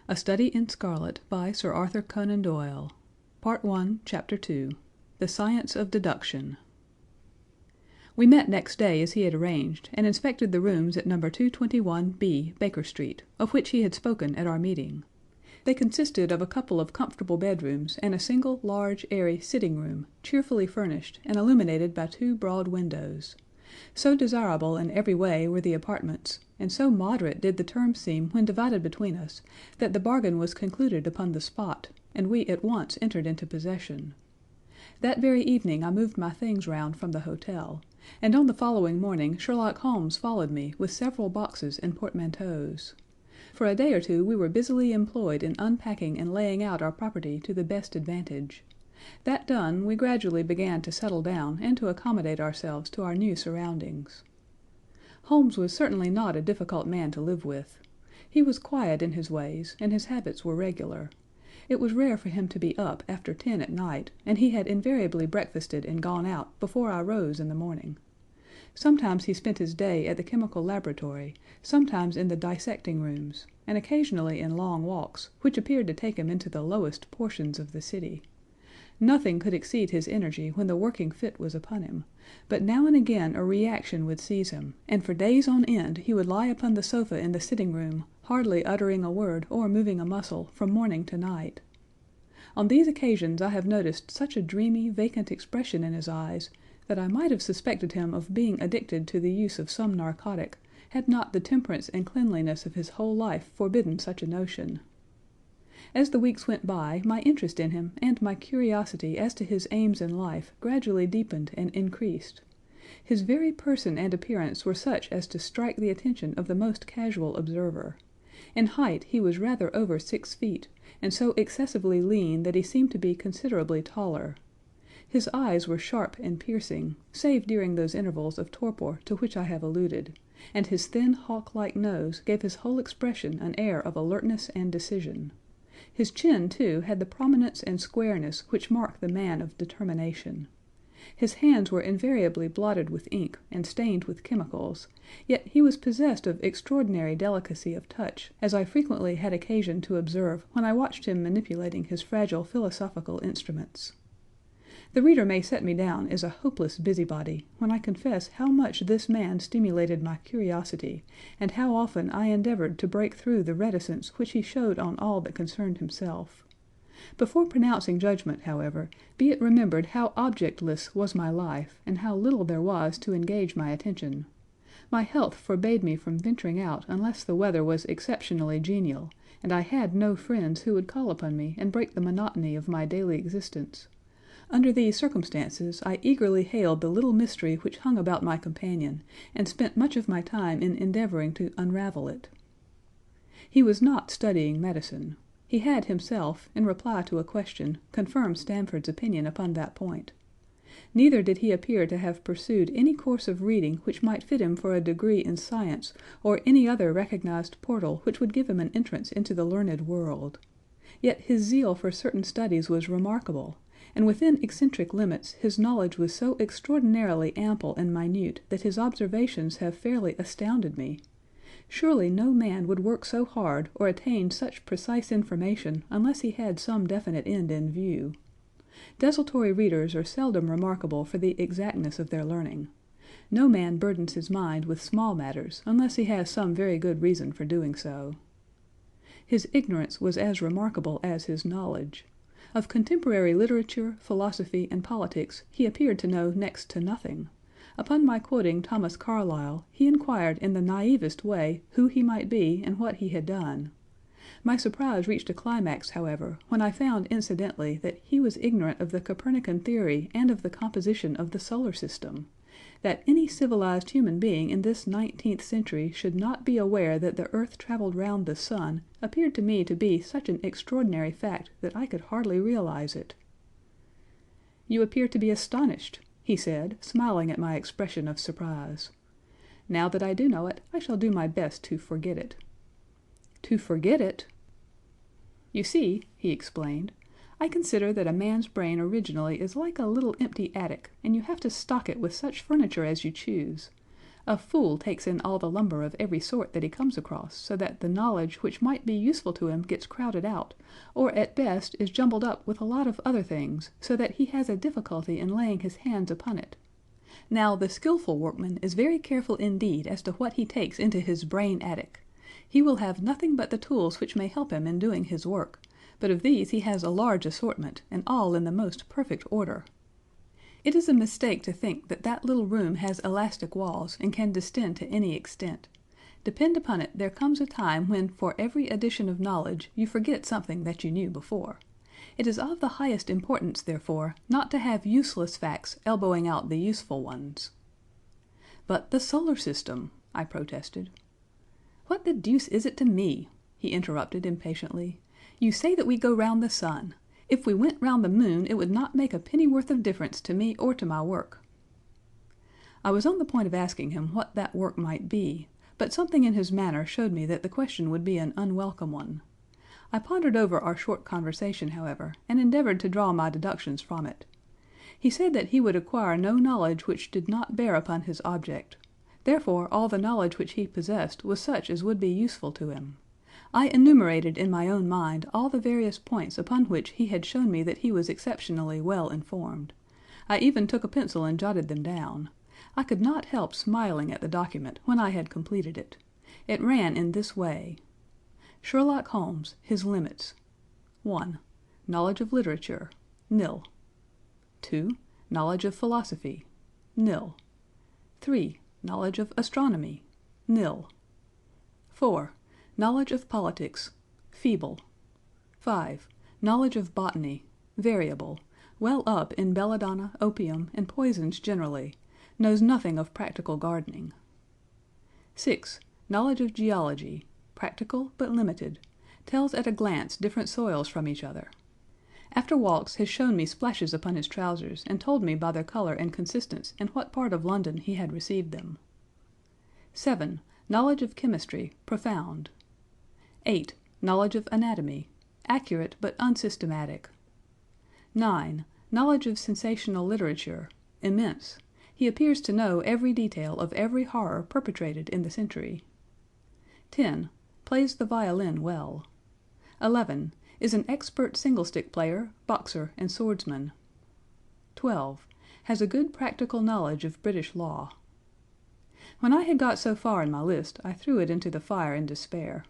A Study in Scarlet by Sir Arthur Conan Doyle. Part 1, Chapter 2. The Science of Deduction. We met next day as he had arranged, and inspected the rooms at No. 221B, Baker Street, of which he had spoken at our meeting. They consisted of a couple of comfortable bedrooms and a single large, airy sitting room, cheerfully furnished and illuminated by two broad windows. So desirable in every way were the apartments, and so moderate did the terms seem when divided between us, that the bargain was concluded upon the spot, and we at once entered into possession. That very evening I moved my things round from the hotel, and on the following morning Sherlock Holmes followed me with several boxes and portmanteaus. For a day or two we were busily employed in unpacking and laying out our property to the best advantage. That done, we gradually began to settle down and to accommodate ourselves to our new surroundings. Holmes was certainly not a difficult man to live with. He was quiet in his ways, and his habits were regular. It was rare for him to be up after 10 at night, and he had invariably breakfasted and gone out before I rose in the morning. Sometimes he spent his day at the chemical laboratory, sometimes in the dissecting rooms, and occasionally in long walks, which appeared to take him into the lowest portions of the city. Nothing could exceed his energy when the working fit was upon him, but now and again a reaction would seize him, and for days on end he would lie upon the sofa in the sitting room, hardly uttering a word or moving a muscle from morning to night. On these occasions I have noticed such a dreamy, vacant expression in his eyes that I might have suspected him of being addicted to the use of some narcotic, had not the temperance and cleanliness of his whole life forbidden such a notion. As the weeks went by, my interest in him and my curiosity as to his aims in life gradually deepened and increased. His very person and appearance were such as to strike the attention of the most casual observer. In height he was rather over 6 feet, and so excessively lean that he seemed to be considerably taller. His eyes were sharp and piercing, save during those intervals of torpor to which I have alluded, and his thin hawk-like nose gave his whole expression an air of alertness and decision. His chin, too, had the prominence and squareness which mark the man of determination. His hands were invariably blotted with ink and stained with chemicals, yet he was possessed of extraordinary delicacy of touch, as I frequently had occasion to observe when I watched him manipulating his fragile philosophical instruments. The reader may set me down as a hopeless busybody, when I confess how much this man stimulated my curiosity, and how often I endeavored to break through the reticence which he showed on all that concerned himself. Before pronouncing judgment, however, be it remembered how objectless was my life, and how little there was to engage my attention. My health forbade me from venturing out unless the weather was exceptionally genial, and I had no friends who would call upon me and break the monotony of my daily existence. Under these circumstances, I eagerly hailed the little mystery which hung about my companion, and spent much of my time in endeavoring to unravel it. He was not studying medicine. He had himself, in reply to a question, confirmed Stamford's opinion upon that point. Neither did he appear to have pursued any course of reading which might fit him for a degree in science, or any other recognized portal which would give him an entrance into the learned world. Yet his zeal for certain studies was remarkable, and within eccentric limits his knowledge was so extraordinarily ample and minute that his observations have fairly astounded me. Surely no man would work so hard or attain such precise information unless he had some definite end in view. Desultory readers are seldom remarkable for the exactness of their learning. No man burdens his mind with small matters unless he has some very good reason for doing so. His ignorance was as remarkable as his knowledge. Of contemporary literature, philosophy, and politics he appeared to know next to nothing. Upon my quoting Thomas Carlyle, he inquired in the naivest way who he might be and what he had done. My surprise reached a climax, however, when I found incidentally that he was ignorant of the Copernican theory and of the composition of the solar system. That any civilized human being in this 19th century should not be aware that the earth traveled round the sun appeared to me to be such an extraordinary fact that I could hardly realize it. "You appear to be astonished," he said, smiling at my expression of surprise. "Now that I do know it, I shall do my best to forget it." "To forget it?" "You see," he explained, "I consider that a man's brain originally is like a little empty attic, and you have to stock it with such furniture as you choose. A fool takes in all the lumber of every sort that he comes across, so that the knowledge which might be useful to him gets crowded out, or at best is jumbled up with a lot of other things, so that he has a difficulty in laying his hands upon it. Now, the skillful workman is very careful indeed as to what he takes into his brain attic. He will have nothing but the tools which may help him in doing his work, but of these he has a large assortment, and all in the most perfect order. It is a mistake to think that that little room has elastic walls and can distend to any extent. Depend upon it, there comes a time when for every addition of knowledge you forget something that you knew before. It is of the highest importance, therefore, not to have useless facts elbowing out the useful ones. "But the solar system," I protested. "What the deuce is it to me?" he interrupted impatiently. "You say that we go round the sun. If we went round the moon, it would not make a pennyworth of difference to me or to my work." I was on the point of asking him what that work might be, but something in his manner showed me that the question would be an unwelcome one. I pondered over our short conversation, however, and endeavored to draw my deductions from it. He said that he would acquire no knowledge which did not bear upon his object. Therefore all the knowledge which he possessed was such as would be useful to him. I enumerated in my own mind all the various points upon which he had shown me that he was exceptionally well informed. I even took a pencil and jotted them down. I could not help smiling at the document when I had completed it. It ran in this way: Sherlock Holmes, his limits. 1. Knowledge of literature, nil. 2. Knowledge of philosophy, nil. 3. Knowledge of astronomy, nil. 4. Knowledge of politics, feeble. 5. Knowledge of botany, variable, well up in belladonna, opium, and poisons generally, knows nothing of practical gardening. 6. Knowledge of geology, practical but limited, tells at a glance different soils from each other. After walks has shown me splashes upon his trousers and told me by their color and consistence in what part of London he had received them. 7. Knowledge of chemistry, profound. 8. Knowledge of anatomy, accurate but unsystematic. 9. Knowledge of sensational literature, immense. He appears to know every detail of every horror perpetrated in the century. 10. Plays the violin well. 11. Is an expert single-stick player, boxer, and swordsman. 12. Has a good practical knowledge of British law. When I had got so far in my list, I threw it into the fire in despair.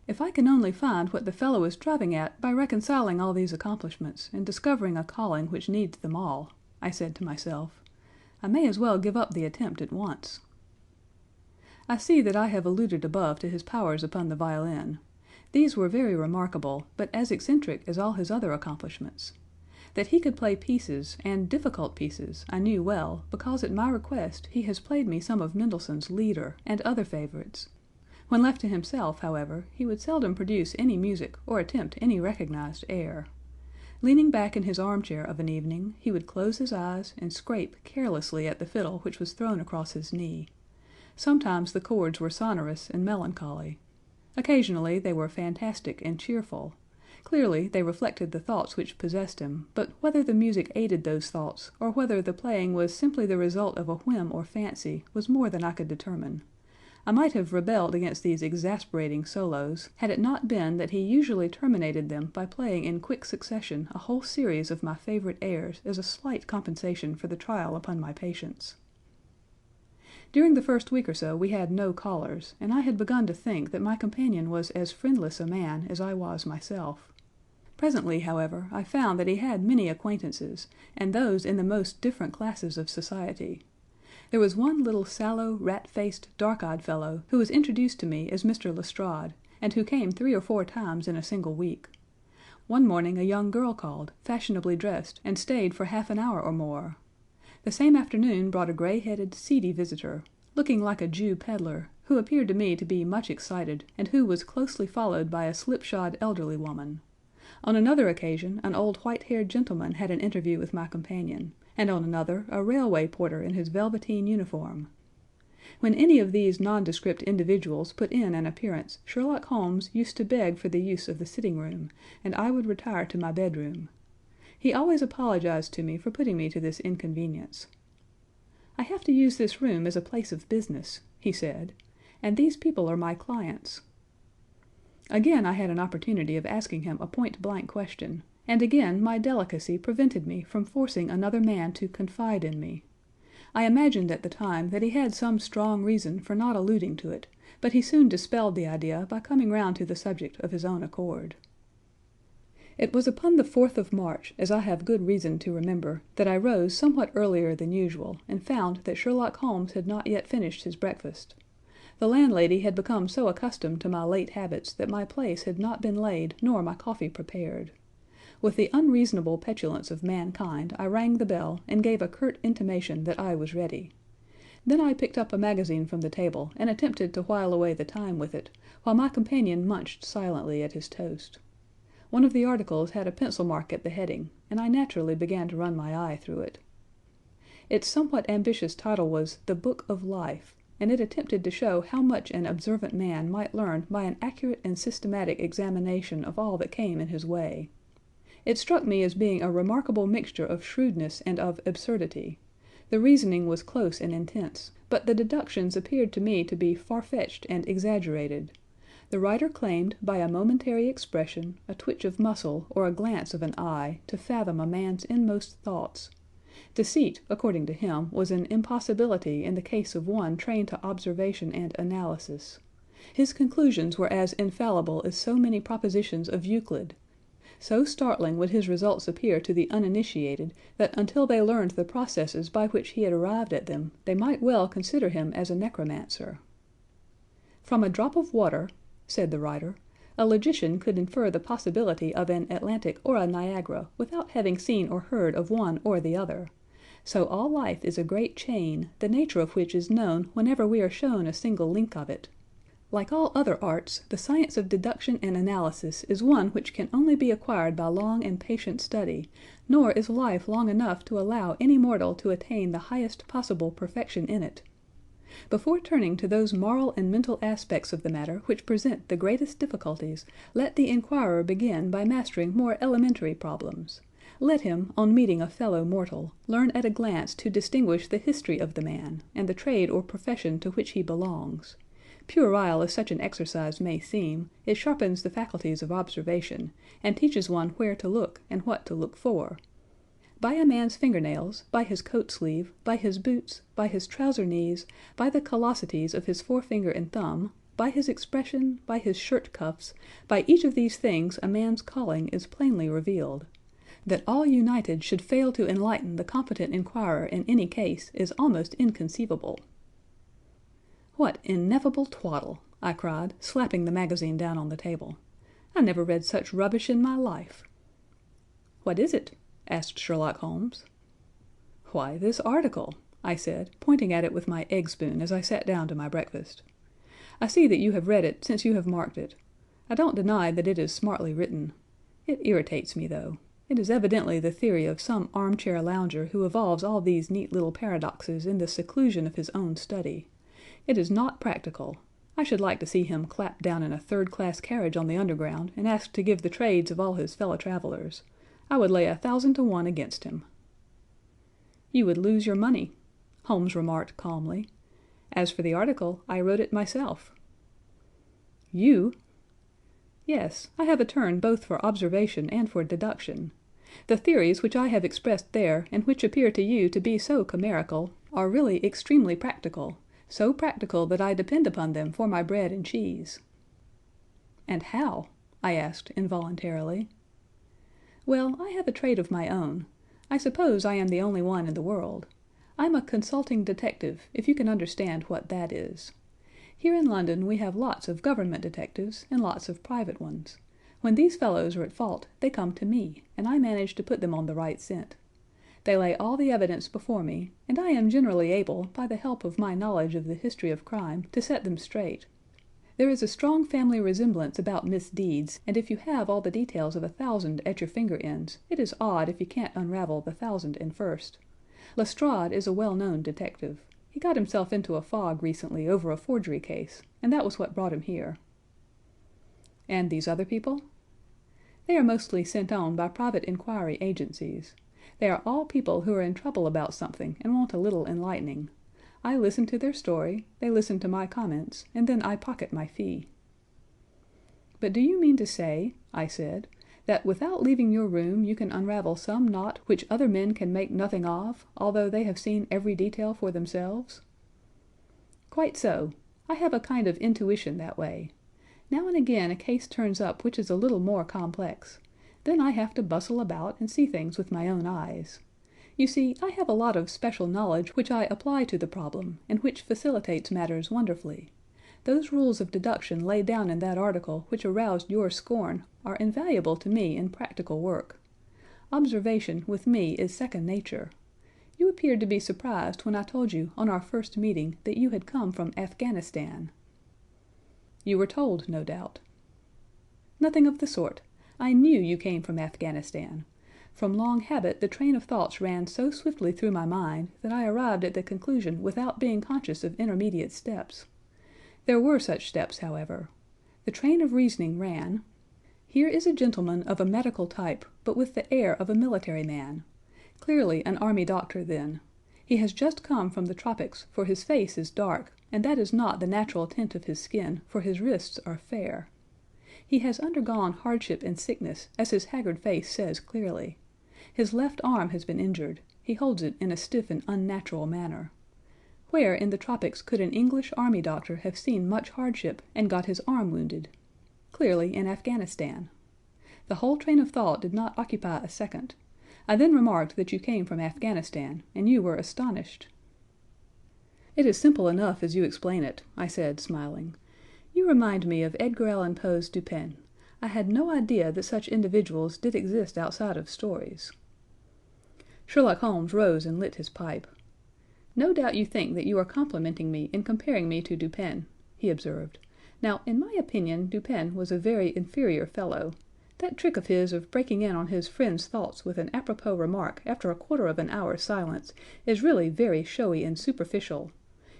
If I can only find what the fellow is driving at by reconciling all these accomplishments and discovering a calling which needs them all, I said to myself, I may as well give up the attempt at once. I see that I have alluded above to his powers upon the violin. These were very remarkable, but as eccentric as all his other accomplishments. That he could play pieces, and difficult pieces, I knew well, because at my request he has played me some of Mendelssohn's Lieder and other favorites. When left to himself, however, he would seldom produce any music or attempt any recognized air. Leaning back in his armchair of an evening, he would close his eyes and scrape carelessly at the fiddle which was thrown across his knee. Sometimes the chords were sonorous and melancholy. Occasionally they were fantastic and cheerful. Clearly they reflected the thoughts which possessed him, but whether the music aided those thoughts, or whether the playing was simply the result of a whim or fancy, was more than I could determine. I might have rebelled against these exasperating solos, had it not been that he usually terminated them by playing in quick succession a whole series of my favorite airs as a slight compensation for the trial upon my patience. During the first week or so we had no callers, and I had begun to think that my companion was as friendless a man as I was myself. Presently, however, I found that he had many acquaintances, and those in the most different classes of society. There was one little sallow, rat-faced, dark-eyed fellow who was introduced to me as Mr. Lestrade, and who came 3 or 4 times in a single week. One morning a young girl called, fashionably dressed, and stayed for half an hour or more. The same afternoon brought a gray-headed, seedy visitor, looking like a Jew peddler, who appeared to me to be much excited, and who was closely followed by a slipshod elderly woman. On another occasion an old white-haired gentleman had an interview with my companion, and on another a railway porter in his velveteen uniform. When any of these nondescript individuals put in an appearance, Sherlock Holmes used to beg for the use of the sitting-room, and I would retire to my bedroom. He always apologized to me for putting me to this inconvenience. "I have to use this room as a place of business," he said, "and these people are my clients." Again I had an opportunity of asking him a point-blank question, and again my delicacy prevented me from forcing another man to confide in me. I imagined at the time that he had some strong reason for not alluding to it, but he soon dispelled the idea by coming round to the subject of his own accord. It was upon the 4th of March, as I have good reason to remember, that I rose somewhat earlier than usual, and found that Sherlock Holmes had not yet finished his breakfast. The landlady had become so accustomed to my late habits that my place had not been laid nor my coffee prepared. With the unreasonable petulance of mankind, I rang the bell and gave a curt intimation that I was ready. Then I picked up a magazine from the table and attempted to while away the time with it, while my companion munched silently at his toast. One of the articles had a pencil mark at the heading, and I naturally began to run my eye through it. Its somewhat ambitious title was The Book of Life, and it attempted to show how much an observant man might learn by an accurate and systematic examination of all that came in his way. It struck me as being a remarkable mixture of shrewdness and of absurdity. The reasoning was close and intense, but the deductions appeared to me to be far-fetched and exaggerated. The writer claimed by a momentary expression, a twitch of muscle, or a glance of an eye, to fathom a man's inmost thoughts. Deceit, according to him, was an impossibility in the case of one trained to observation and analysis. His conclusions were as infallible as so many propositions of Euclid. So startling would his results appear to the uninitiated that until they learned the processes by which he had arrived at them, they might well consider him as a necromancer. "From a drop of water," said the writer, "a logician could infer the possibility of an Atlantic or a Niagara without having seen or heard of one or the other. So all life is a great chain, the nature of which is known whenever we are shown a single link of it. Like all other arts, the science of deduction and analysis is one which can only be acquired by long and patient study, nor is life long enough to allow any mortal to attain the highest possible perfection in it. Before turning to those moral and mental aspects of the matter which present the greatest difficulties, let the inquirer begin by mastering more elementary problems. Let him, on meeting a fellow mortal, learn at a glance to distinguish the history of the man, and the trade or profession to which he belongs. Puerile as such an exercise may seem, it sharpens the faculties of observation, and teaches one where to look and what to look for. By a man's fingernails, by his coat sleeve, by his boots, by his trouser knees, by the callosities of his forefinger and thumb, by his expression, by his shirt cuffs, by each of these things a man's calling is plainly revealed. That all united should fail to enlighten the competent inquirer in any case is almost inconceivable." "What ineffable twaddle!" I cried, slapping the magazine down on the table. "I never read such rubbish in my life." "What is it?" asked Sherlock Holmes. "Why, this article," I said, pointing at it with my egg spoon as I sat down to my breakfast. "I see that you have read it since you have marked it. I don't deny that it is smartly written. It irritates me, though. It is evidently the theory of some armchair lounger who evolves all these neat little paradoxes in the seclusion of his own study. It is not practical. I should like to see him clapped down in a third-class carriage on the Underground and asked to give the trades of all his fellow-travelers. I would lay 1,000 to 1 against him." "You would lose your money," Holmes remarked calmly. "As for the article, I wrote it myself." "You?" "Yes, I have a turn both for observation and for deduction. The theories which I have expressed there, and which appear to you to be so chimerical, are really extremely practical, so practical that I depend upon them for my bread and cheese." "And how?" I asked involuntarily. "Well, I have a trade of my own. I suppose I am the only one in the world. I'm a consulting detective, if you can understand what that is. Here in London we have lots of government detectives and lots of private ones. When these fellows are at fault, they come to me, and I manage to put them on the right scent. They lay all the evidence before me, and I am generally able, by the help of my knowledge of the history of crime, to set them straight. There is a strong family resemblance about misdeeds, and if you have all the details of 1,000 at your finger ends, it is odd if you can't unravel the 1,001st. Lestrade is a well-known detective. He got himself into a fog recently over a forgery case, and that was what brought him here." "And these other people?" "They are mostly sent on by private inquiry agencies. They are all people who are in trouble about something and want a little enlightening. I listen to their story, they listen to my comments, and then I pocket my fee." "But do you mean to say," I said, "that without leaving your room you can unravel some knot which other men can make nothing of, although they have seen every detail for themselves?" "Quite so. I have a kind of intuition that way. Now and again a case turns up which is a little more complex. Then I have to bustle about and see things with my own eyes. You see, I have a lot of special knowledge which I apply to the problem, and which facilitates matters wonderfully. Those rules of deduction laid down in that article which aroused your scorn are invaluable to me in practical work. Observation, with me, is second nature. You appeared to be surprised when I told you, on our first meeting, that you had come from Afghanistan." "You were told, no doubt." "Nothing of the sort. I knew you came from Afghanistan. From long habit the train of thoughts ran so swiftly through my mind that I arrived at the conclusion without being conscious of intermediate steps. There were such steps, however. The train of reasoning ran: here is a gentleman of a medical type, but with the air of a military man. Clearly an army doctor, then. He has just come from the tropics, for his face is dark, and that is not the natural tint of his skin, for his wrists are fair. He has undergone hardship and sickness, as his haggard face says clearly. His left arm has been injured. He holds it in a stiff and unnatural manner. Where in the tropics could an English army doctor have seen much hardship and got his arm wounded? Clearly in Afghanistan. The whole train of thought did not occupy a second. I then remarked that you came from Afghanistan, and you were astonished." "It is simple enough as you explain it," I said, smiling. "You remind me of Edgar Allan Poe's Dupin. I had no idea that such individuals did exist outside of stories." Sherlock Holmes rose and lit his pipe. "No doubt you think that you are complimenting me in comparing me to Dupin," he observed. "Now, in my opinion, Dupin was a very inferior fellow. That trick of his of breaking in on his friend's thoughts with an apropos remark after a quarter of an hour's silence is really very showy and superficial.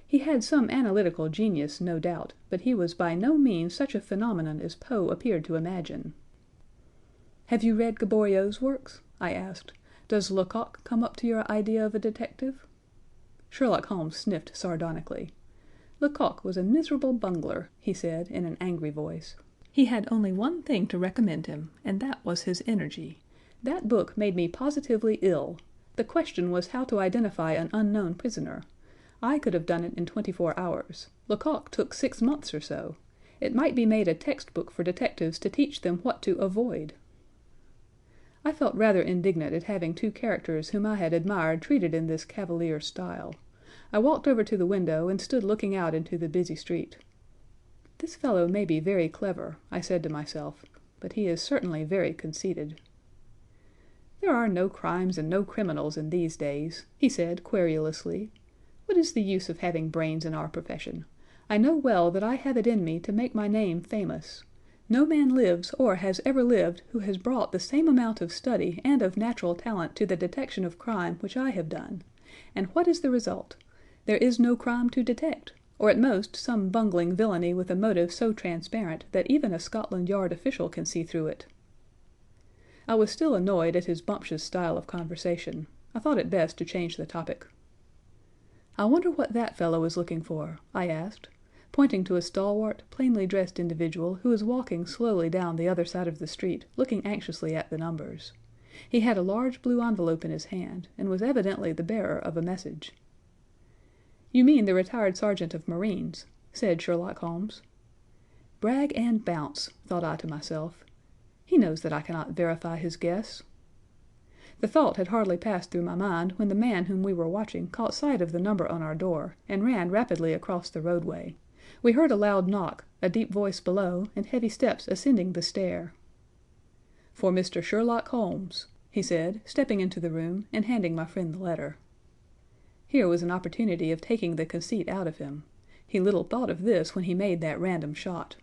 He had some analytical genius, no doubt, but he was by no means such a phenomenon as Poe appeared to imagine." "Have you read Gaboriau's works?" I asked. "Does Lecoq come up to your idea of a detective?" Sherlock Holmes sniffed sardonically. "Lecoq was a miserable bungler," he said in an angry voice. "He had only one thing to recommend him, and that was his energy. That book made me positively ill. The question was how to identify an unknown prisoner. I could have done it in 24 hours. Lecoq took 6 months or so. It might be made a textbook for detectives to teach them what to avoid." I felt rather indignant at having two characters whom I had admired treated in this cavalier style. I walked over to the window and stood looking out into the busy street. "This fellow may be very clever," I said to myself, "but he is certainly very conceited." "There are no crimes and no criminals in these days," he said querulously. "What is the use of having brains in our profession? I know well that I have it in me to make my name famous. No man lives or has ever lived who has brought the same amount of study and of natural talent to the detection of crime which I have done. And what is the result? There is no crime to detect, or at most some bungling villainy with a motive so transparent that even a Scotland Yard official can see through it." I was still annoyed at his bumptious style of conversation. I thought it best to change the topic. "I wonder what that fellow is looking for?" I asked, pointing to a stalwart, plainly dressed individual who was walking slowly down the other side of the street, looking anxiously at the numbers. He had a large blue envelope in his hand, and was evidently the bearer of a message. "You mean the retired sergeant of marines," said Sherlock Holmes. "Brag and bounce," thought I to myself. "He knows that I cannot verify his guess." The thought had hardly passed through my mind when the man whom we were watching caught sight of the number on our door, and ran rapidly across the roadway. We heard a loud knock, a deep voice below, and heavy steps ascending the stair. "For Mr. Sherlock Holmes," he said, stepping into the room, and handing my friend the letter. Here was an opportunity of taking the conceit out of him. He little thought of this when he made that random shot.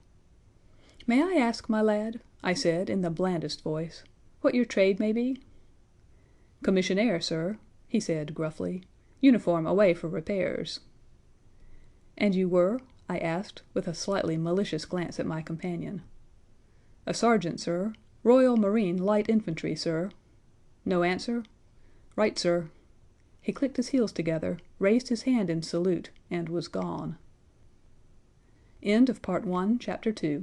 "May I ask, my lad," I said in the blandest voice, "what your trade may be?" "Commissionaire, sir," he said gruffly. "Uniform away for repairs." "And you were?" I asked, with a slightly malicious glance at my companion. "A sergeant, sir. Royal Marine Light Infantry, sir." No answer? "Right, sir." He clicked his heels together, raised his hand in salute, and was gone. End of Part 1, Chapter 2.